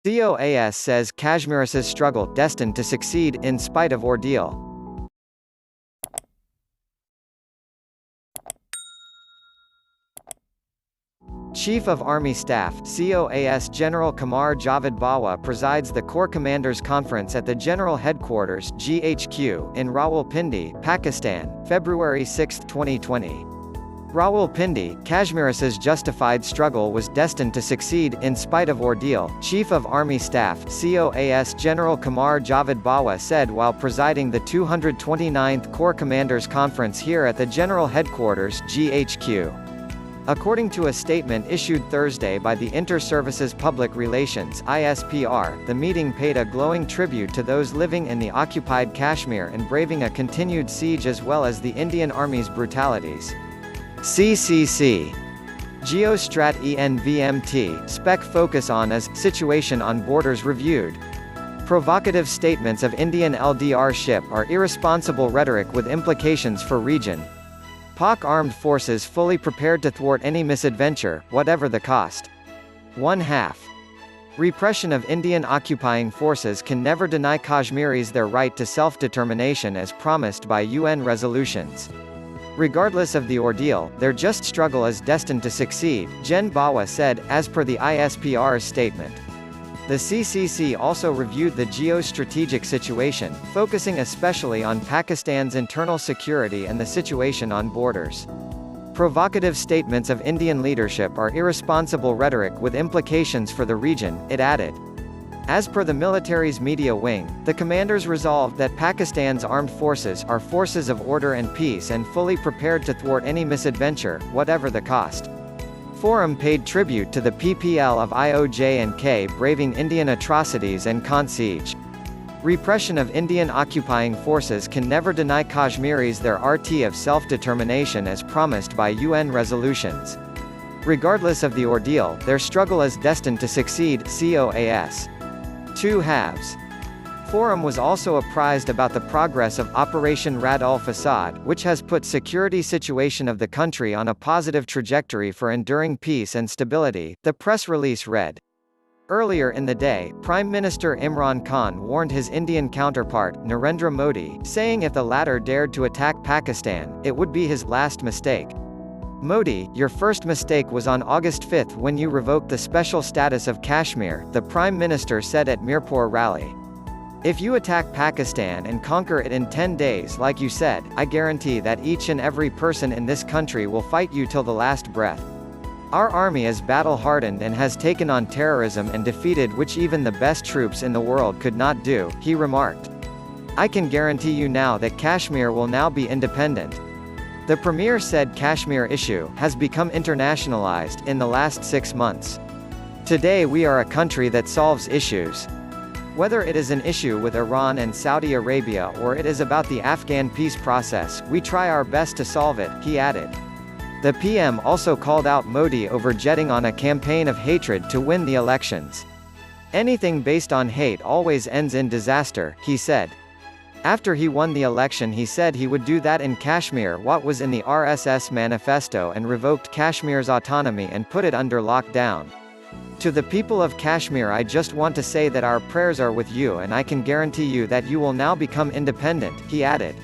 COAS says Kashmiris struggle, destined to succeed, in spite of ordeal. Chief of Army Staff (COAS) General Qamar Javed Bajwa presides the Corps Commanders Conference at the General Headquarters (GHQ) in Rawalpindi, Pakistan, February 6, 2020. Rawalpindi, Kashmiris' justified struggle was destined to succeed, in spite of ordeal, Chief of Army Staff (COAS) General Qamar Javed Bajwa said while presiding the 229th Corps Commanders Conference here at the General Headquarters (GHQ). According to a statement issued Thursday by the Inter-Services Public Relations (ISPR), the meeting paid a glowing tribute to those living in the occupied Kashmir and braving a continued siege as well as the Indian Army's brutalities. CCC. Geostrat ENVMT, spec focus on as, situation on borders reviewed. Provocative statements of Indian LDR ship are irresponsible rhetoric with implications for region. Pak armed forces fully prepared to thwart any misadventure, whatever the cost. 1/2. Repression of Indian occupying forces can never deny Kashmiris their right to self-determination as promised by UN resolutions. Regardless of the ordeal, their just struggle is destined to succeed, Gen Bajwa said, as per the ISPR's statement. The CCC also reviewed the geostrategic situation, focusing especially on Pakistan's internal security and the situation on borders. Provocative statements of Indian leadership are irresponsible rhetoric with implications for the region, it added. As per the military's media wing, the commanders resolved that Pakistan's armed forces are forces of order and peace and fully prepared to thwart any misadventure, whatever the cost. Forum paid tribute to the PPL of IOJ&K braving Indian atrocities and siege. Repression of Indian occupying forces can never deny Kashmiris their RT of self-determination as promised by UN resolutions. Regardless of the ordeal, their struggle is destined to succeed, COAS. 2 halves. Forum was also apprised about the progress of Operation Rad al-Fasad, which has put security situation of the country on a positive trajectory for enduring peace and stability, the press release read. Earlier in the day, Prime Minister Imran Khan warned his Indian counterpart, Narendra Modi, saying if the latter dared to attack Pakistan, it would be his last mistake. Modi, your first mistake was on August 5 when you revoked the special status of Kashmir, the Prime Minister said at Mirpur rally. If you attack Pakistan and conquer it in 10 days like you said, I guarantee that each and every person in this country will fight you till the last breath. Our army is battle-hardened and has taken on terrorism and defeated which even the best troops in the world could not do, he remarked. I can guarantee you now that Kashmir will now be independent. The Premier said Kashmir issue has become internationalized in the last 6 months. Today we are a country that solves issues. Whether it is an issue with Iran and Saudi Arabia or it is about the Afghan peace process, we try our best to solve it, he added. The PM also called out Modi over jetting on a campaign of hatred to win the elections. Anything based on hate always ends in disaster, he said. After he won the election he said he would do that in Kashmir what was in the RSS manifesto and revoked Kashmir's autonomy and put it under lockdown. To the people of Kashmir I just want to say that our prayers are with you and I can guarantee you that you will now become independent, he added.